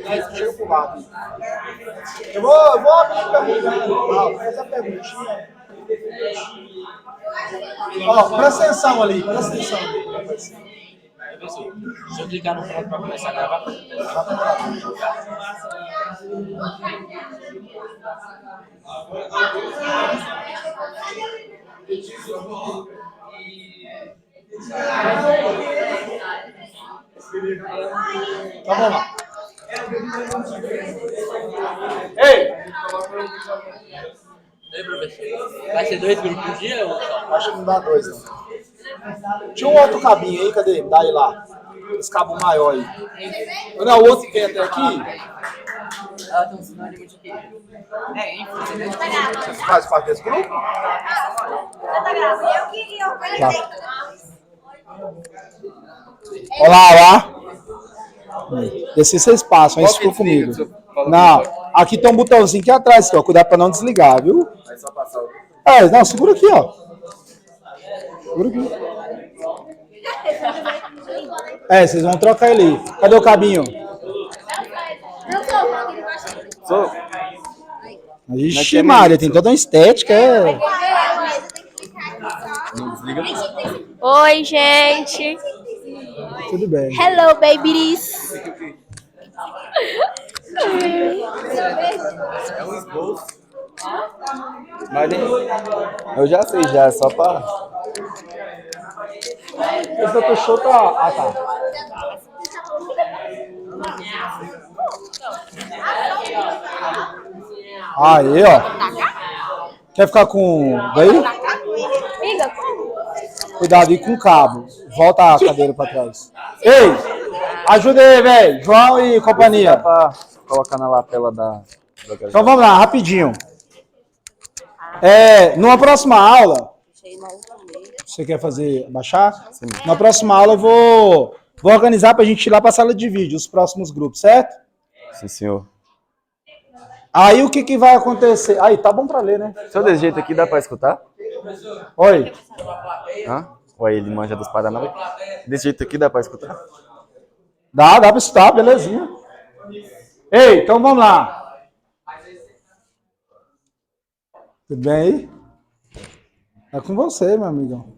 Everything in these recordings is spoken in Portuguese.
Deixa eu pular aqui. Eu vou abrir perguntando. Essa perguntinha. Ó, presta atenção ali, presta atenção. Se eu clicar no ponto para começar a gravar, Então vamos lá. Ei! vai ser 2 grupos por dia? Acho que não dá 2, não. Tinha um outro cabinho aí, cadê? Dá aí lá. Esse cabo maior aí. Não, o outro que vem até aqui. Ela tem um sinônimo de quê? Você faz parte desse grupo? Tá. Olá, olá. Desci vocês passam, aí ficou comigo. Não, aqui tem um botãozinho aqui atrás, ó. Cuidado pra não desligar, viu? É só passar o... Não, segura aqui, ó. Segura aqui. Vocês vão trocar ele aí. Cadê o cabinho? Sou. Ixi, Maria, tem toda uma estética. Não desliga. Oi, gente. Tudo bem. Hello, babies. É um esboço. Mas eu já sei, já, é só pra... Esse outro show tá... Ah, tá. Aí, ó. Quer ficar com... Aí? Amiga, como? Cuidado aí com o cabo. Volta a cadeira pra trás. Ei! Ajuda aí, velho. João e companhia. Dá pra colocar na lapela da Então vamos lá, rapidinho. Numa próxima aula... Você quer fazer, baixar? Sim. Na próxima aula eu vou organizar pra gente ir lá pra sala de vídeo, os próximos grupos, certo? Sim, senhor. Aí o que vai acontecer? Aí, tá bom pra ler, né? Se eu desse jeito aqui, dá pra escutar? Oi. Hã? Ou aí ele manja dos Paranauê? Desse jeito aqui, dá pra escutar? Dá pra escutar, belezinha. Ei, então vamos lá. Tudo bem aí? É com você, meu amigão.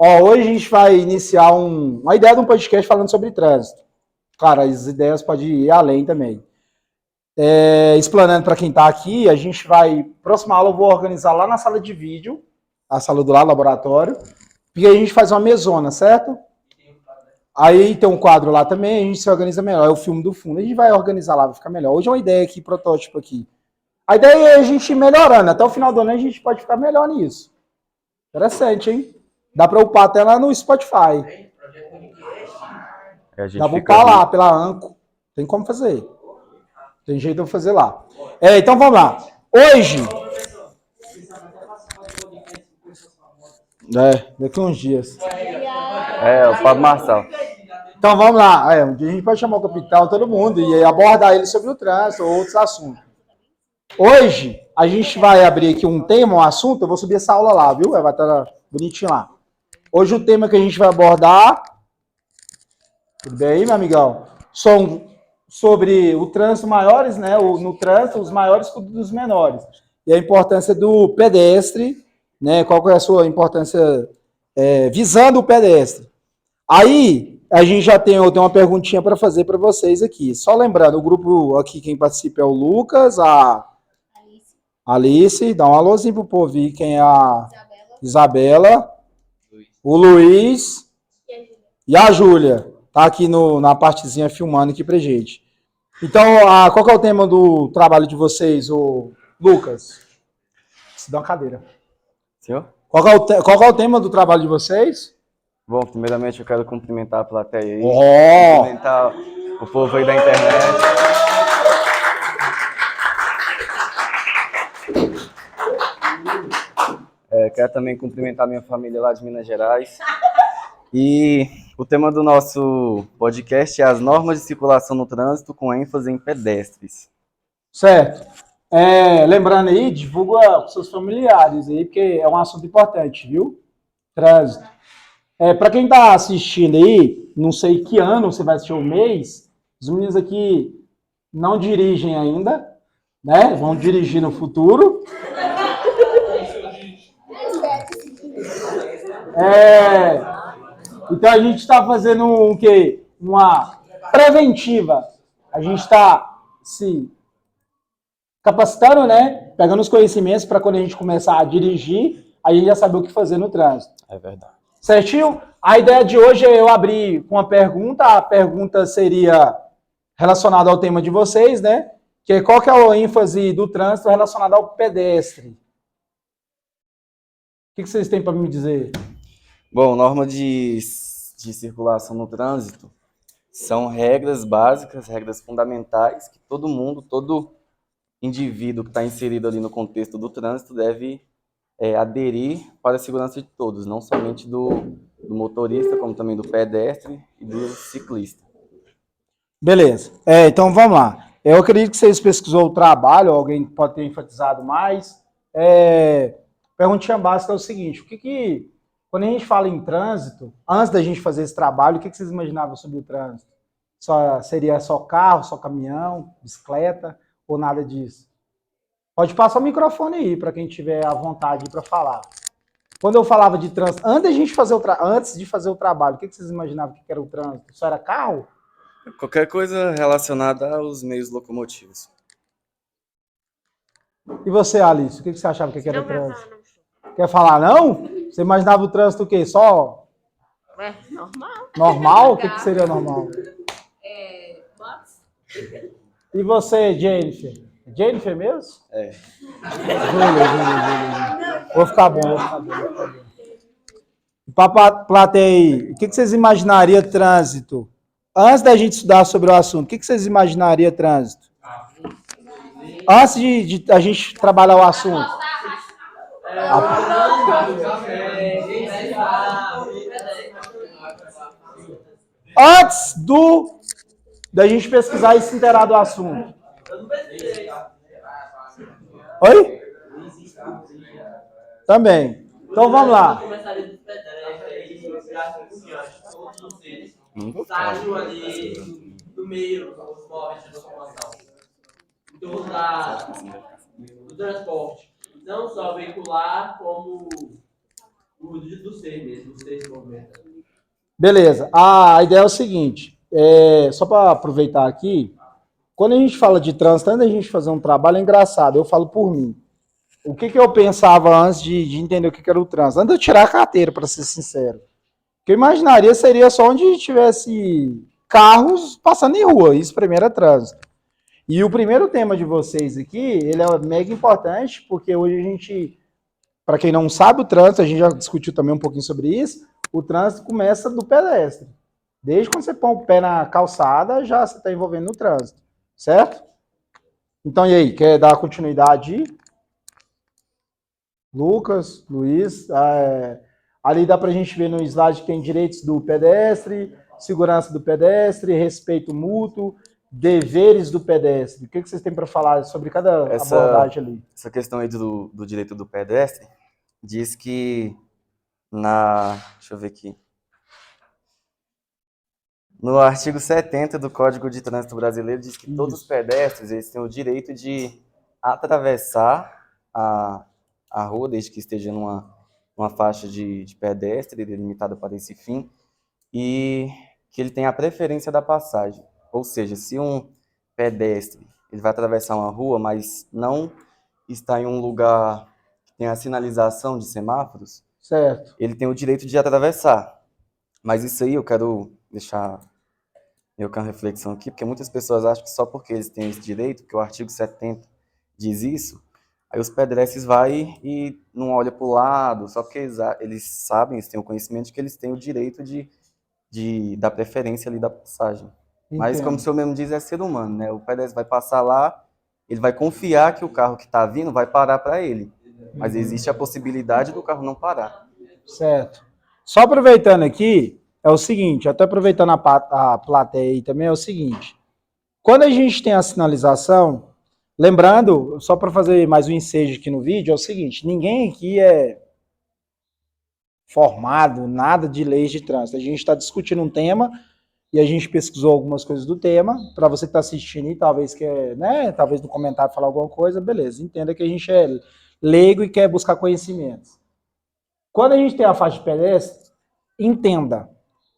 Ó, hoje a gente vai iniciar uma ideia de um podcast falando sobre trânsito. Cara, as ideias podem ir além também. Explanando para quem está aqui, a gente vai... Próxima aula eu vou organizar lá na sala de vídeo, a sala do lado, laboratório, e aí a gente faz uma mesona, certo? Aí tem um quadro lá também, a gente se organiza melhor, é o filme do fundo. A gente vai organizar lá, vai ficar melhor. Hoje é uma ideia aqui, protótipo aqui. A ideia é a gente ir melhorando, até o final do ano a gente pode ficar melhor nisso. Interessante, hein? Dá para upar até lá no Spotify. Dá para upar lá, pela Anco. Tem como fazer. Tem jeito de eu fazer lá. Então vamos lá. Hoje... daqui uns dias. O Pablo Marçal. Então vamos lá. Um dia a gente pode chamar o capitão, todo mundo, e abordar ele sobre o trânsito ou outros assuntos. Hoje, a gente vai abrir aqui um tema, um assunto, eu vou subir essa aula lá, viu? Vai estar bonitinho lá. Hoje o tema que a gente vai abordar... Tudo bem, meu amigão? São sobre o trânsito maiores, né? No trânsito, os maiores dos menores. E a importância do pedestre, né? Qual que é a sua importância visando o pedestre. Aí, a gente já tem uma perguntinha para fazer para vocês aqui. Só lembrando, o grupo aqui, quem participa é o Lucas, a Alice, dá um alôzinho pro povo aí, quem é a Isabela, o Luiz e a Júlia. Tá aqui na partezinha filmando aqui pra gente. Então, qual que é o tema do trabalho de vocês, o Lucas? Se dá uma cadeira. Senhor? Qual que é o tema do trabalho de vocês? Bom, primeiramente eu quero cumprimentar a plateia aí. Oh! Cumprimentar o povo aí da internet. Quero também cumprimentar minha família lá de Minas Gerais. E o tema do nosso podcast é as normas de circulação no trânsito com ênfase em pedestres. Certo. Lembrando aí, divulga com seus familiares aí, porque é um assunto importante, viu? Trânsito. Para quem está assistindo aí, não sei que ano você vai assistir o mês, os meninos aqui não dirigem ainda, né? Vão dirigir no futuro. Então a gente está fazendo o quê? Uma preventiva. A gente está se capacitando, né? Pegando os conhecimentos para quando a gente começar a dirigir, a gente já saber o que fazer no trânsito. É verdade. Certinho? A ideia de hoje é eu abrir com uma pergunta. A pergunta seria relacionada ao tema de vocês, né? Que é qual que é a ênfase do trânsito relacionada ao pedestre? O que vocês têm para me dizer? Bom, norma de circulação no trânsito são regras básicas, regras fundamentais que todo mundo, todo indivíduo que está inserido ali no contexto do trânsito deve aderir para a segurança de todos, não somente do motorista, como também do pedestre e do ciclista. Beleza. Então vamos lá. Eu acredito que vocês pesquisou o trabalho, alguém pode ter enfatizado mais. Perguntinha básica é o seguinte: quando a gente fala em trânsito, antes da gente fazer esse trabalho, o que vocês imaginavam sobre o trânsito? Seria só carro, só caminhão, bicicleta ou nada disso? Pode passar o microfone aí para quem tiver à vontade para falar. Quando eu falava de trânsito, antes de fazer o trabalho, o que vocês imaginavam que era o trânsito? Só era carro? Qualquer coisa relacionada aos meios locomotivos. E você, Alice, o que você achava que era o trânsito? Quer falar não? Você imaginava o trânsito o quê? Só? Normal. Normal? O que seria normal? Box. E você, Jennifer? Jennifer mesmo? É. Júlia. Vou ficar bom. Plateia, o que vocês imaginariam trânsito? Antes da gente estudar sobre o assunto, o que vocês imaginariam trânsito? Antes de a gente trabalhar o assunto. Antes da gente pesquisar e se inteirar do assunto. Oi? Também. Então vamos lá. Estágio ali do meio dos móveis de locomoção. Em torno do transporte. Não só veicular, como o do ser mesmo, do ser se movimenta. Beleza. A ideia é o seguinte, só para aproveitar aqui, quando a gente fala de trânsito, antes da gente fazer um trabalho, é engraçado, eu falo por mim. O que eu pensava antes de entender o que era o trânsito? Antes de eu tirar a carteira, para ser sincero. O que eu imaginaria seria só onde tivesse carros passando em rua, isso primeiro é trânsito. E o primeiro tema de vocês aqui, ele é mega importante, porque hoje a gente, para quem não sabe o trânsito, a gente já discutiu também um pouquinho sobre isso, o trânsito começa do pedestre. Desde quando você põe o pé na calçada, já você está envolvendo no trânsito, certo? Então, e aí, quer dar continuidade? Lucas, Luiz, ali dá para a gente ver no slide que tem direitos do pedestre, segurança do pedestre, respeito mútuo, deveres do pedestre. O que vocês têm para falar sobre cada abordagem ali? Essa questão aí do direito do pedestre diz que deixa eu ver aqui. No artigo 70 do Código de Trânsito Brasileiro diz que todos os pedestres eles têm o direito de atravessar a rua, desde que esteja numa faixa de pedestre delimitada para esse fim, e que ele tem a preferência da passagem. Ou seja, se um pedestre ele vai atravessar uma rua, mas não está em um lugar que tem a sinalização de semáforos, certo, ele tem o direito de atravessar. Mas isso aí eu quero deixar meio que uma reflexão aqui, porque muitas pessoas acham que só porque eles têm esse direito, que o artigo 70 diz isso, aí os pedestres vão e não olham para o lado, só porque eles sabem, eles têm o conhecimento de que eles têm o direito da preferência ali da passagem. Entendo. Mas, como o senhor mesmo diz, é ser humano, né? O pedestre vai passar lá, ele vai confiar que o carro que está vindo vai parar para ele. Mas existe a possibilidade do carro não parar. Certo. Só aproveitando aqui, é o seguinte, até aproveitando a plateia aí também, é o seguinte. Quando a gente tem a sinalização, lembrando, só para fazer mais um ensejo aqui no vídeo, é o seguinte, ninguém aqui é formado, nada de leis de trânsito. A gente está discutindo um tema e a gente pesquisou algumas coisas do tema, para você que está assistindo e talvez quer, né, talvez no comentário falar alguma coisa, beleza, entenda que a gente é leigo e quer buscar conhecimentos. Quando a gente tem a faixa de pedestre, entenda,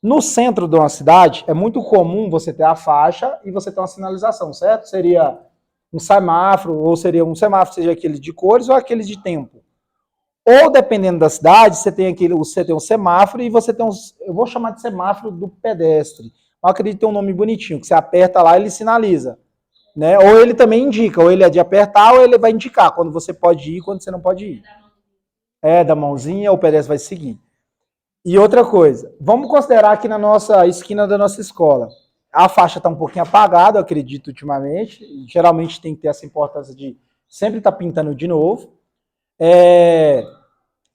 no centro de uma cidade é muito comum você ter a faixa e você ter uma sinalização, certo? Seria um semáforo, ou seria um semáforo, seja aquele de cores ou aquele de tempo. Ou dependendo da cidade, você tem um semáforo e você tem eu vou chamar de semáforo do pedestre. Eu acredito que tem um nome bonitinho, que você aperta lá e ele sinaliza. Né? Ou ele também indica, ou ele é de apertar, ou ele vai indicar quando você pode ir e quando você não pode ir. É, da mãozinha, o pedestre vai seguir. E outra coisa, vamos considerar aqui na nossa esquina da nossa escola. A faixa está um pouquinho apagada, eu acredito, ultimamente. Geralmente tem que ter essa importância de sempre estar pintando de novo.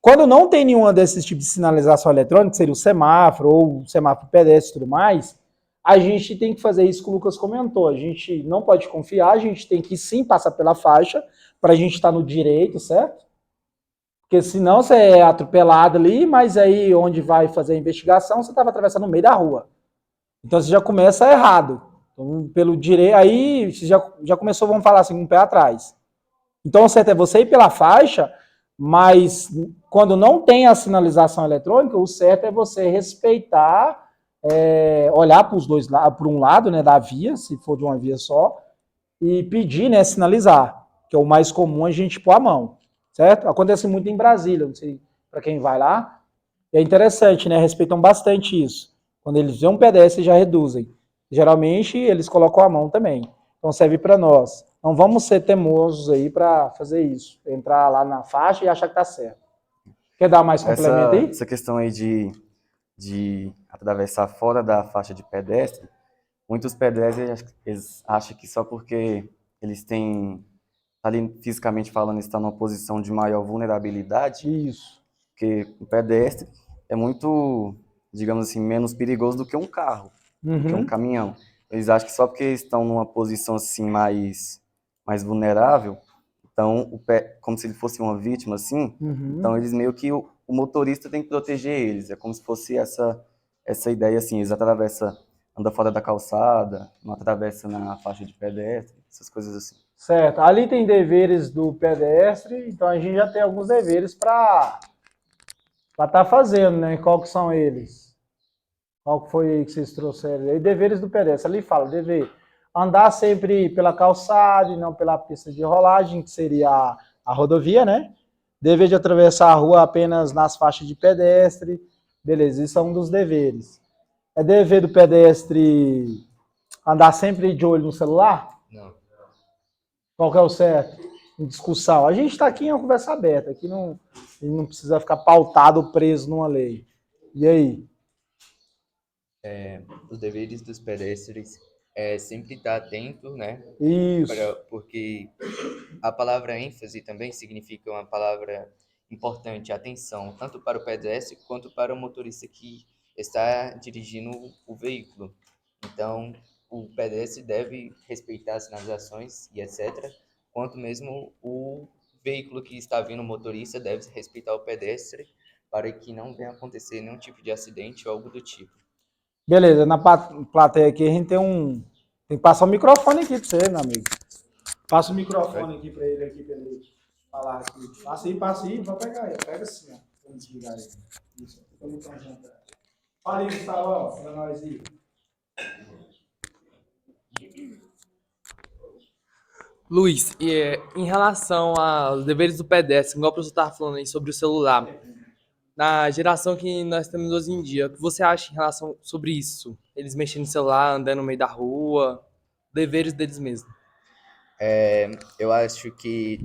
Quando não tem nenhuma desses tipos de sinalização eletrônica, seria o semáforo ou o semáforo pedestre e tudo mais, a gente tem que fazer isso que o Lucas comentou. A gente não pode confiar, a gente tem que sim passar pela faixa para a gente estar no direito, certo? Porque senão você é atropelado ali, mas aí onde vai fazer a investigação, você estava atravessando no meio da rua. Então você já começa errado. Então, pelo direito, aí você já começou, vamos falar assim, com um pé atrás. Então o certo é você ir pela faixa, mas quando não tem a sinalização eletrônica, o certo é você respeitar, olhar para os dois lados, para um lado, né, da via, se for de uma via só, e pedir, né, sinalizar, que é o mais comum a gente pôr a mão, certo? Acontece muito em Brasília, não sei para quem vai lá, é interessante, né, respeitam bastante isso. Quando eles veem um pedestre, já reduzem. Geralmente, eles colocam a mão também. Então, serve para nós. Não vamos ser teimosos aí para fazer isso. Entrar lá na faixa e achar que tá certo. Quer dar mais complemento aí? Essa questão aí de atravessar fora da faixa de pedestre, muitos pedestres eles acham que só porque eles têm, ali fisicamente falando, estão numa posição de maior vulnerabilidade, Isso. porque o pedestre é muito, digamos assim, menos perigoso do que um carro, do que um caminhão. Eles acham que só porque estão numa posição assim mais vulnerável, então o pé, como se ele fosse uma vítima assim, então eles meio que o motorista tem que proteger eles. É como se fosse essa ideia assim, eles atravessam, anda fora da calçada, não atravessa na faixa de pedestre, essas coisas assim. Certo. Ali tem deveres do pedestre, então a gente já tem alguns deveres para estar fazendo, né? Qual que são eles? Qual que foi que vocês trouxeram? E deveres do pedestre. Ali fala, dever andar sempre pela calçada e não pela pista de rolagem, que seria a rodovia, né? Dever de atravessar a rua apenas nas faixas de pedestre. Beleza, isso é um dos deveres. É dever do pedestre andar sempre de olho no celular? Não. Qual que é o certo? Em discussão. A gente está aqui em uma conversa aberta, aqui não precisa ficar pautado, preso numa lei. E aí? Os deveres dos pedestres é sempre estar atento, né? Isso. Porque a palavra ênfase também significa uma palavra importante, atenção, tanto para o pedestre quanto para o motorista que está dirigindo o veículo. Então, o pedestre deve respeitar as sinalizações e etc., quanto mesmo o veículo que está vindo, o motorista, deve respeitar o pedestre para que não venha acontecer nenhum tipo de acidente ou algo do tipo. Beleza, na plateia aqui a gente tem que passar o microfone aqui para você, meu amigo. Passa o microfone aqui para ele falar aqui. Passa aí, vai pegar aí. Pega assim, ó. Vamos desligar aí. Isso, fica no conjunto. Fala aí, Gustavo, para nós aí. Luiz, em relação aos deveres do pedestre, igual o professor estava falando aí sobre o celular, na geração que nós temos hoje em dia, o que você acha em relação sobre isso? Eles mexendo no celular, andando no meio da rua, deveres deles mesmos. Eu acho que,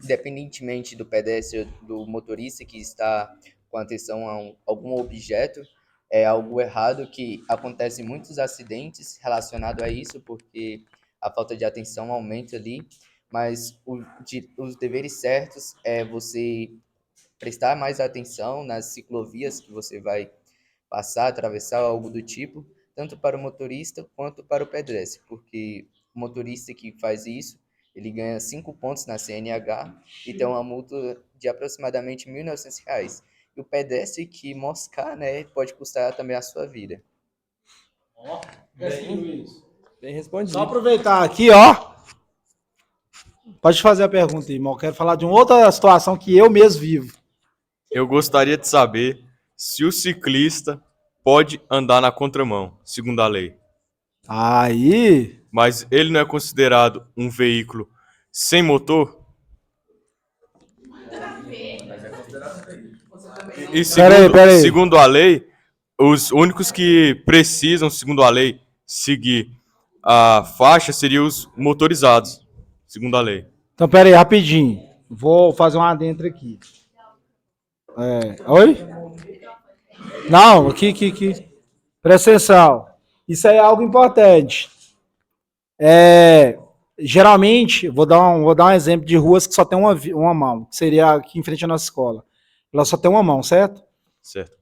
independentemente do pedestre, do motorista que está com atenção a algum objeto, é algo errado que acontece muitos acidentes relacionados a isso, porque a falta de atenção aumenta ali, mas os deveres certos é você prestar mais atenção nas ciclovias que você vai passar, atravessar, algo do tipo, tanto para o motorista quanto para o pedestre, porque o motorista que faz isso, ele ganha 5 pontos na CNH e tem uma multa de aproximadamente R$ 1.900. E o pedestre que moscar, né, pode custar também a sua vida. Bem respondido. Só aproveitar aqui, ó. Pode fazer a pergunta aí, irmão. Quero falar de uma outra situação que eu mesmo vivo. Eu gostaria de saber se o ciclista pode andar na contramão, segundo a lei. Aí. Mas ele não é considerado um veículo sem motor? E Peraí. segundo a lei, os únicos que precisam, segundo a lei, seguir a faixa seriam os motorizados, segundo a lei. Então, peraí, rapidinho. Vou fazer um adentro aqui. Oi? Não, aqui. Presta atenção. Isso aí é algo importante. Geralmente, vou dar um exemplo de ruas que só tem uma mão, que seria aqui em frente à nossa escola. Ela só tem uma mão, certo? Certo.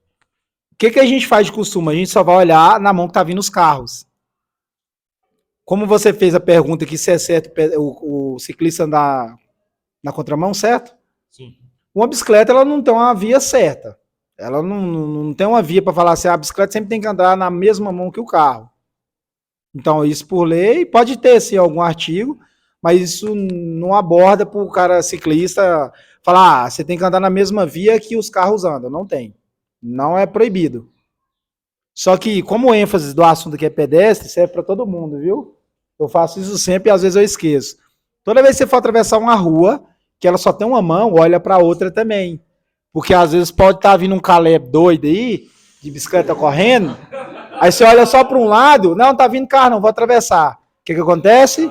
O que a gente faz de costume? A gente só vai olhar na mão que tá vindo os carros. Como você fez a pergunta aqui, se é certo o ciclista andar na contramão, certo? Sim. Uma bicicleta, ela não tem uma via certa. Ela não tem uma via para falar assim, a bicicleta sempre tem que andar na mesma mão que o carro. Então, isso por lei, pode ter, sim, algum artigo, mas isso não aborda para o cara ciclista falar, você tem que andar na mesma via que os carros andam. Não tem. Não é proibido. Só que, como o ênfase do assunto aqui é pedestre, serve para todo mundo, viu? Eu faço isso sempre e às vezes eu esqueço. Toda vez que você for atravessar uma rua, que ela só tem uma mão, olha para outra também. Porque às vezes pode estar vindo um Caleb doido aí, de bicicleta correndo, aí você olha só para um lado, não, tá vindo carro, não, vou atravessar. O que acontece?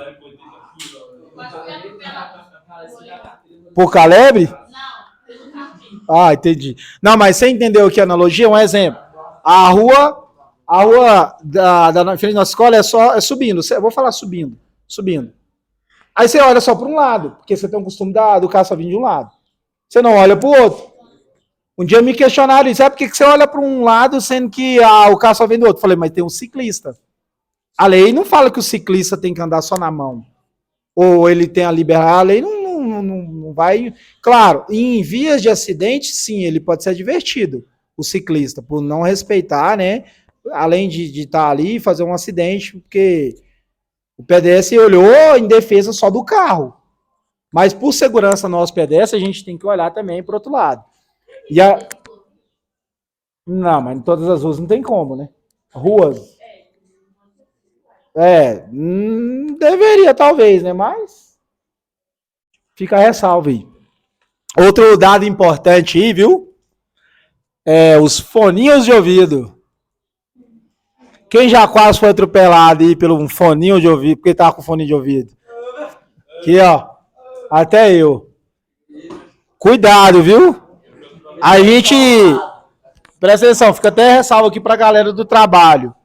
Por Caleb? Ah, entendi. Não, mas você entendeu aqui a analogia? Um exemplo. A rua da frente da nossa escola é subindo. Eu vou falar subindo. Aí você olha só para um lado, porque você tem o costume do carro só vindo de um lado. Você não olha para o outro. Um dia me questionaram isso, por que você olha para um lado sendo que o carro só vem do outro? Falei, mas tem um ciclista. A lei não fala que o ciclista tem que andar só na mão. Ou ele tem a liberdade, a lei não vai... Claro, em vias de acidente, sim, ele pode ser advertido, o ciclista, por não respeitar, né? Além de estar ali e fazer um acidente, porque o pedestre olhou em defesa só do carro. Mas por segurança nosso pedestre, a gente tem que olhar também para o outro lado. Não, mas em todas as ruas não tem como, né? Ruas. Deveria, talvez, né? Mas fica a ressalva aí. Outro dado importante aí, viu? Os foninhos de ouvido. Quem já quase foi atropelado aí pelo um foninho de ouvido, porque tava com fone de ouvido? Aqui, ó. Até eu. Cuidado, viu? A gente... Presta atenção, fica até ressalva aqui pra galera do trabalho.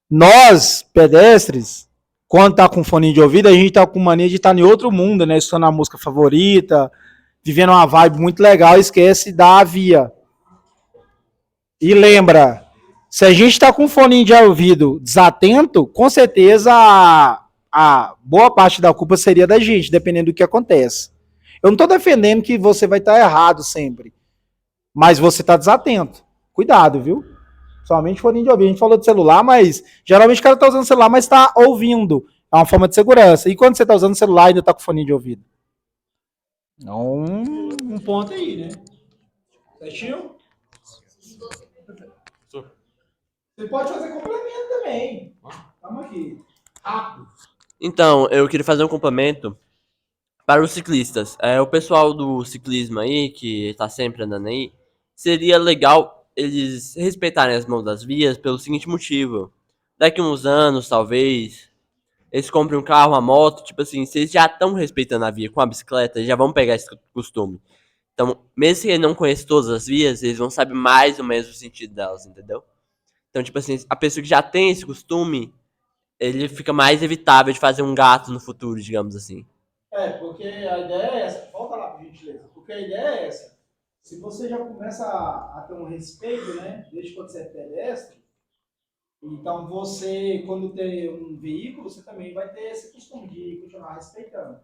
Nós, pedestres, quando tá com fone de ouvido, a gente tá com mania de estar em outro mundo, né? Escutando a música favorita, vivendo uma vibe muito legal, esquece da via. E lembra, se a gente tá com fone de ouvido desatento, com certeza a boa parte da culpa seria da gente, dependendo do que acontece. Eu não tô defendendo que você vai estar errado sempre, mas você tá desatento. Cuidado, viu? Somente fone de ouvido. A gente falou de celular, mas geralmente o cara tá usando celular, mas tá ouvindo. É uma forma de segurança. E quando você tá usando celular, ainda tá com fone de ouvido? É um ponto aí, né? Certinho? Você pode fazer complemento também. Vamos aqui. Rápido. Então, eu queria fazer um complemento para os ciclistas. O pessoal do ciclismo aí, que tá sempre andando aí, seria legal eles respeitarem as mãos das vias pelo seguinte motivo. Daqui uns anos, talvez, eles comprem um carro, uma moto, tipo assim, se eles já estão respeitando a via com a bicicleta, eles já vão pegar esse costume. Então, mesmo se ele não conhece todas as vias, eles vão saber mais ou menos o sentido delas, entendeu? Então, tipo assim, a pessoa que já tem esse costume, ele fica mais evitável de fazer um gato no futuro, digamos assim. Porque a ideia é essa. Volta lá, por gentileza. Porque a ideia é essa. Se você já começa a ter um respeito, né? Desde quando você é pedestre, então você, quando tem um veículo, você também vai ter esse costume de continuar respeitando.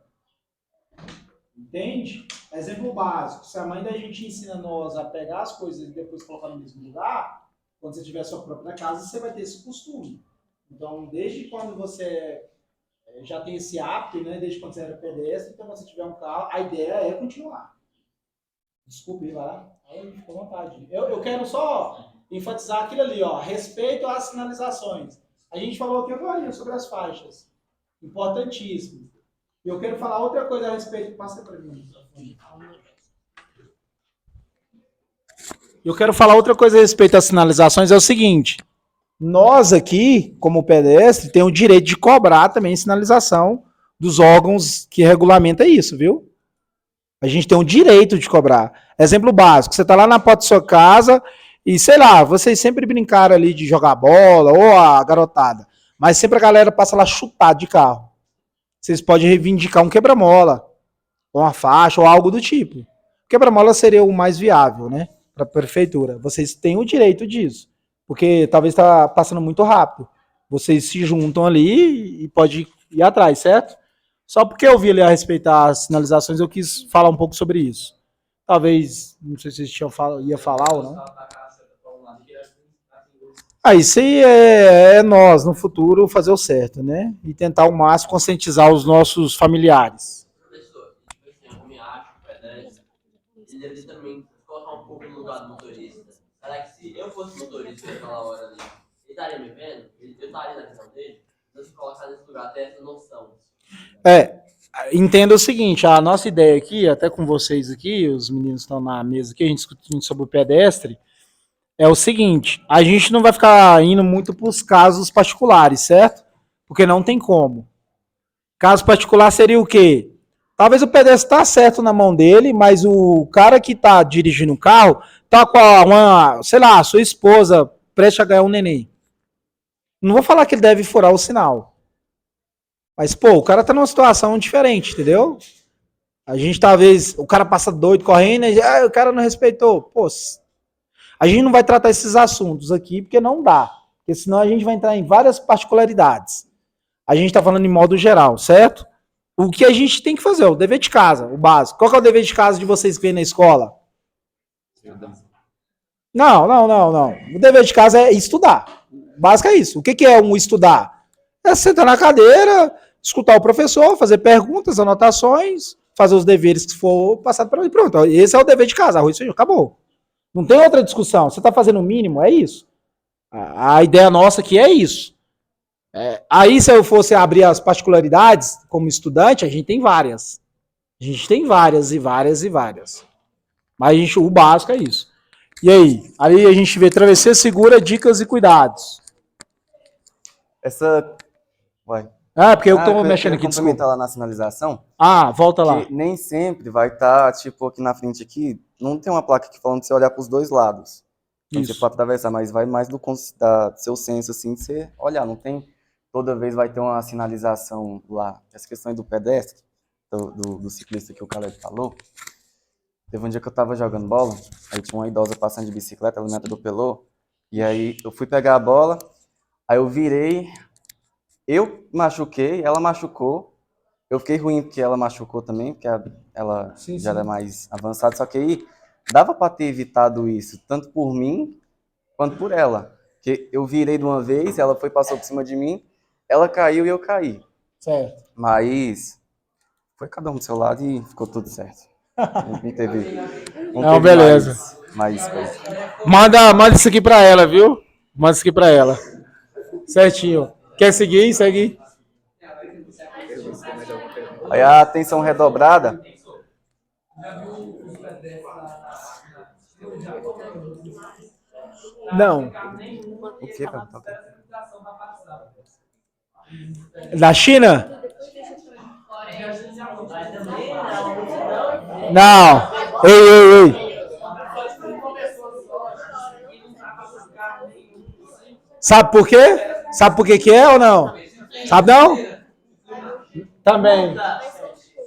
Entende? Exemplo básico. Se a mãe da gente ensina nós a pegar as coisas e depois colocar no mesmo lugar, quando você tiver a sua própria casa, você vai ter esse costume. Então, desde quando você já tem esse hábito, né? Desde quando você era pedestre, então você tiver um carro, a ideia é continuar. Desculpe, vai lá. Aí, fica à vontade. Eu quero só enfatizar aquilo ali, ó. Respeito às sinalizações. A gente falou aqui agora sobre as faixas. Importantíssimo. E eu quero falar outra coisa a respeito. Passa para mim. Eu quero falar outra coisa a respeito às sinalizações. É o seguinte. Nós aqui, como pedestre, temos o direito de cobrar também sinalização dos órgãos que regulamentam isso, viu? A gente tem o direito de cobrar. Exemplo básico, você está lá na porta da sua casa e, sei lá, vocês sempre brincaram ali de jogar bola ou a garotada, mas sempre a galera passa lá chutado de carro. Vocês podem reivindicar um quebra-mola, ou uma faixa, ou algo do tipo. O quebra-mola seria o mais viável, né? Para a prefeitura. Vocês têm o direito disso. Porque talvez está passando muito rápido. Vocês se juntam ali e pode ir atrás, certo? Só porque eu vi ali a respeito das sinalizações, eu quis falar um pouco sobre isso. Talvez, não sei se vocês ia falar ou não. Isso aí é nós, no futuro, fazer o certo, né? E tentar ao máximo conscientizar os nossos familiares. Professor, eu também acho que o pedestre, ele deve também colocar um pouco no lugar do motorista. Será que se eu fosse motorista naquela hora ali, ele estaria me vendo? Eu estaria na visão dele? Então, se colocar nesse lugar, até essa noção. Entenda o seguinte, a nossa ideia aqui, até com vocês aqui, os meninos estão na mesa aqui, a gente discutindo sobre o pedestre, é o seguinte, a gente não vai ficar indo muito para os casos particulares, certo? Porque não tem como. Caso particular seria o quê? Talvez o pedestre está certo na mão dele, mas o cara que está dirigindo o carro tá com sei lá, sua esposa prestes a ganhar um neném. Não vou falar que ele deve furar o sinal. Mas, pô, o cara tá numa situação diferente, entendeu? A gente talvez, o cara passa doido correndo e o cara não respeitou. Pô, a gente não vai tratar esses assuntos aqui porque não dá. Porque senão a gente vai entrar em várias particularidades. A gente tá falando em modo geral, certo? O que a gente tem que fazer, o dever de casa, o básico. Qual que é o dever de casa de vocês que vêm na escola? Não. O dever de casa é estudar. O básico é isso. O que é um estudar? É sentar na cadeira, escutar o professor, fazer perguntas, anotações, fazer os deveres que for passado para ele. Pronto, esse é o dever de casa, arroz e feijão, acabou. Não tem outra discussão. Você está fazendo o mínimo, é isso. A ideia nossa aqui é isso. Aí, se eu fosse abrir as particularidades, como estudante, a gente tem várias. A gente tem várias e várias e várias. Mas o básico é isso. E aí? Aí a gente vê travessia segura, dicas e cuidados. Vai. Porque eu tô mexendo aqui, desculpa. Lá na sinalização. Volta lá. Que nem sempre vai estar, tipo, aqui na frente aqui, não tem uma placa aqui falando de você olhar para os dois lados. Então você pode atravessar, mas vai mais do seu senso, assim, de você olhar. Não tem, toda vez vai ter uma sinalização lá. Essa questão aí do pedestre, do ciclista que o Caleb falou. Teve um dia que eu tava jogando bola, aí tinha uma idosa passando de bicicleta, ela me atropelou, e aí eu fui pegar a bola, aí eu virei, eu machuquei, ela machucou, eu fiquei ruim porque ela machucou também, porque ela já era mais avançada, só que aí dava para ter evitado isso, tanto por mim quanto por ela. Porque eu virei de uma vez, ela passou por cima de mim, ela caiu e eu caí. Certo. Mas foi cada um do seu lado e ficou tudo certo. Não teve beleza. Mais coisa. Manda isso aqui pra ela, viu? Manda isso aqui pra ela. Certinho. Quer seguir? Segue. Aí a atenção redobrada. Não. O que, cara? Da China? Não. Ei. Sabe por quê? Sabe por que é ou não? Sabe não? Também.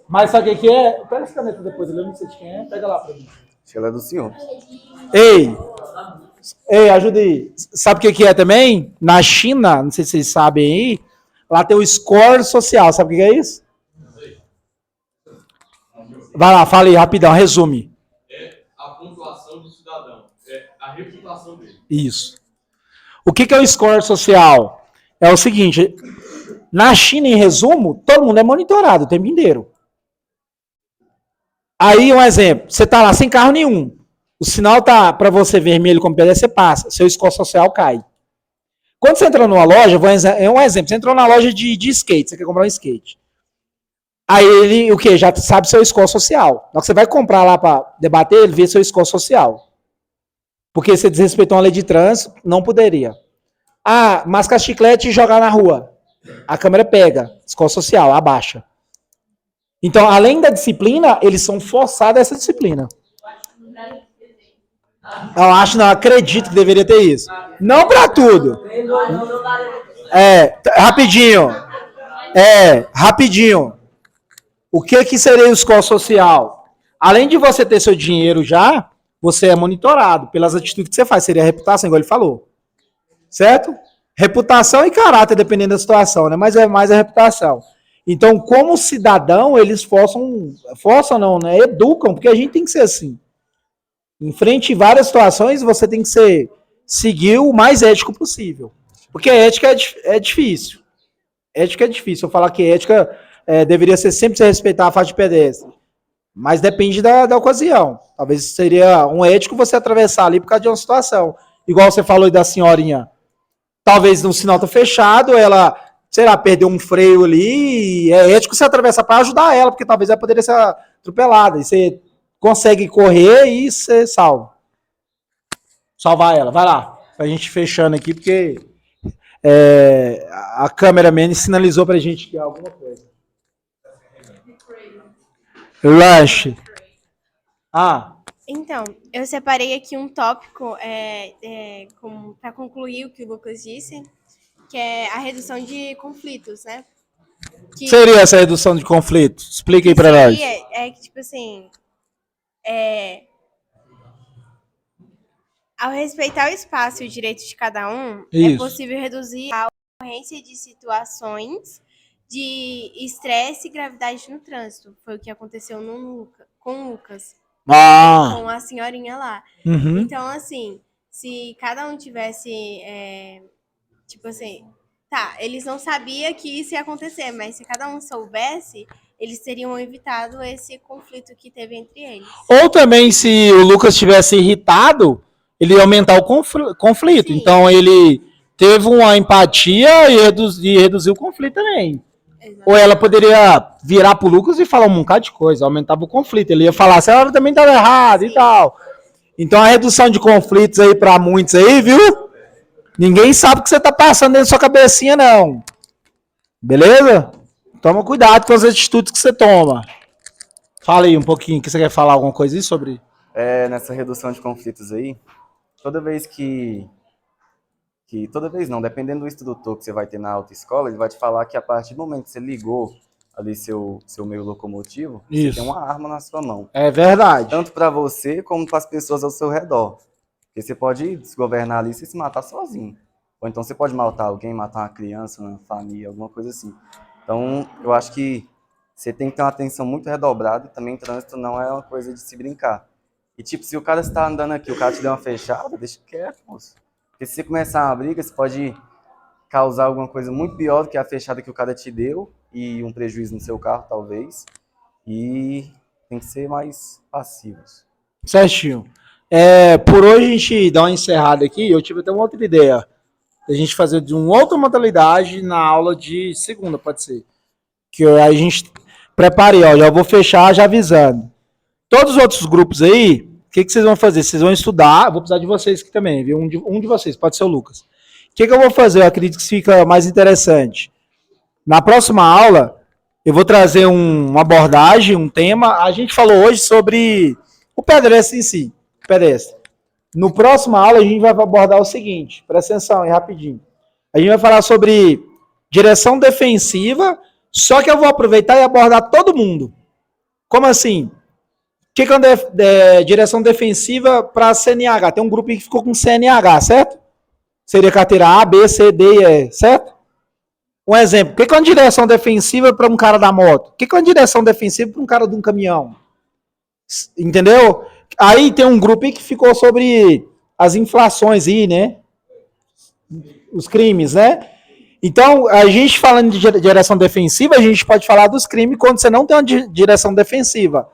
Mas sabe o que é? Pega essa caneta depois, eu não sei de quem é. Pega lá pra mim. Acho que ela é do senhor. Ei, ajuda aí. Sabe o que é também? Na China, não sei se vocês sabem aí, lá tem o score social. Sabe o que é isso? Vai lá, fala aí, rapidão, resume. É a pontuação do cidadão. É a reputação dele. Isso. O que é o score social? é o seguinte, na China, em resumo, todo mundo é monitorado o tempo inteiro. Aí, um exemplo, você tá lá sem carro nenhum, o sinal tá para você vermelho como pedestre, você passa, seu score social cai. Quando você entra numa loja, é um exemplo, você entrou na loja de skate, você quer comprar um skate. Aí ele, o quê? Já sabe seu score social. Na hora que você vai comprar lá para debater, ele vê seu score social. Porque você desrespeitou uma lei de trânsito, não poderia. Ah, mascar chiclete e jogar na rua. A câmera pega, score social, abaixa. Então, além da disciplina, eles são forçados a essa disciplina. Eu acho, não, acredito que deveria ter isso. Não para tudo. Rapidinho. O que seria o score social? Além de você ter seu dinheiro já, você é monitorado pelas atitudes que você faz. Seria a reputação, igual ele falou. Certo? Reputação e caráter, dependendo da situação, né? Mas é mais a reputação. Então, como cidadão, eles forçam não, né? Educam, porque a gente tem que ser assim. Em frente a várias situações, você tem que seguir o mais ético possível. Porque ética é difícil. Ética é difícil. Eu falar que ética deveria ser sempre se respeitar a faixa de pedestre. Mas depende da ocasião. Talvez seria um ético você atravessar ali por causa de uma situação. Igual você falou aí da senhorinha. Talvez no sinal tá fechado, ela, sei lá, perdeu um freio ali. É ético você atravessar para ajudar ela, porque talvez ela poderia ser atropelada. E você consegue correr e você salvar ela. Vai lá. Pra gente fechando aqui, porque a cameraman sinalizou pra gente que é alguma coisa. Lanche. Então, eu separei aqui um tópico para concluir o que o Lucas disse, que é a redução de conflitos, né? Que seria essa redução de conflitos? Explica aí pra nós. Que, tipo assim, ao respeitar o espaço e o direito de cada um, é possível reduzir a ocorrência de situações de estresse e gravidade no trânsito. Foi o que aconteceu com o Lucas. Com a senhorinha lá. Uhum. Então, assim, se cada um tivesse, tipo assim, eles não sabiam que isso ia acontecer, mas se cada um soubesse, eles teriam evitado esse conflito que teve entre eles. Ou também, se o Lucas tivesse irritado, ele ia aumentar o conflito. Sim. Então, ele teve uma empatia e reduziu o conflito também. Exatamente. Ou ela poderia virar pro Lucas e falar um bocado de coisa, aumentava o conflito. Ele ia falar, a senhora também estava errada e tal. Então a redução de conflitos aí para muitos aí, viu? Ninguém sabe o que você tá passando dentro da sua cabecinha, não. Beleza? Toma cuidado com as atitudes que você toma. Fala aí um pouquinho, que você quer falar alguma coisa aí sobre? Nessa redução de conflitos aí, toda vez dependendo do instrutor que você vai ter na autoescola, ele vai te falar que a partir do momento que você ligou ali seu meio locomotivo, você tem uma arma na sua mão. É verdade. Tanto para você como para as pessoas ao seu redor. Porque você pode desgovernar ali e se matar sozinho. Ou então você pode matar alguém, matar uma criança, uma família, alguma coisa assim. Então, eu acho que você tem que ter uma atenção muito redobrada e também trânsito não é uma coisa de se brincar. E tipo, se o cara está andando aqui, o cara te deu uma fechada, deixa quieto, moço. Porque se você começar uma briga, você pode causar alguma coisa muito pior do que a fechada que o cara te deu e um prejuízo no seu carro, talvez. E tem que ser mais passivos. Certinho. Por hoje a gente dá uma encerrada aqui. Eu tive até uma outra ideia. A gente fazer de uma outra modalidade na aula de segunda, pode ser. Que a gente prepare, ó. Já vou fechar já avisando. Todos os outros grupos aí, o que vocês vão fazer? Vocês vão estudar, vou precisar de vocês aqui também, viu? Um de vocês, pode ser o Lucas. O que eu vou fazer? Eu acredito que fica mais interessante. Na próxima aula, eu vou trazer uma abordagem, um tema. A gente falou hoje sobre o pedestre em si. Pedestre. No próximo aula, a gente vai abordar o seguinte, presta atenção aí, rapidinho. A gente vai falar sobre direção defensiva, só que eu vou aproveitar e abordar todo mundo. Como assim? O que é direção defensiva para CNH? Tem um grupo que ficou com CNH, certo? Seria carteira A, B, C, D e E, certo? Um exemplo. O que é uma direção defensiva para um cara da moto? O que é uma direção defensiva para um cara de um caminhão? Entendeu? Aí tem um grupo que ficou sobre as inflações aí, né? Os crimes, né? Então, a gente falando de direção defensiva, a gente pode falar dos crimes quando você não tem uma direção defensiva,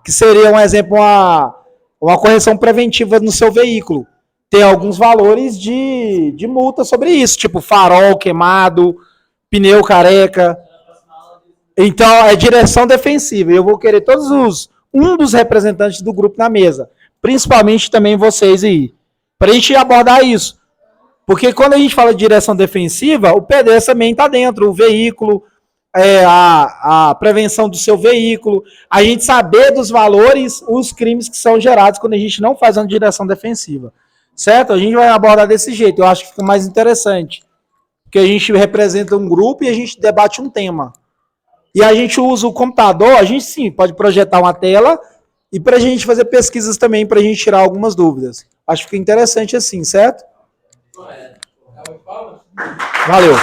que seria, um exemplo, uma correção preventiva no seu veículo. Tem alguns valores de multa sobre isso, tipo farol queimado, pneu careca. Então, é direção defensiva. E eu vou querer um dos representantes do grupo na mesa, principalmente também vocês aí, para a gente abordar isso. Porque quando a gente fala de direção defensiva, o pedestre também está dentro, o veículo, a prevenção do seu veículo, a gente saber dos valores, os crimes que são gerados quando a gente não faz uma direção defensiva. Certo? A gente vai abordar desse jeito, eu acho que fica mais interessante. Porque a gente representa um grupo e a gente debate um tema. E a gente usa o computador, a gente sim pode projetar uma tela e para a gente fazer pesquisas também, para a gente tirar algumas dúvidas. Acho que fica interessante assim, certo? Valeu.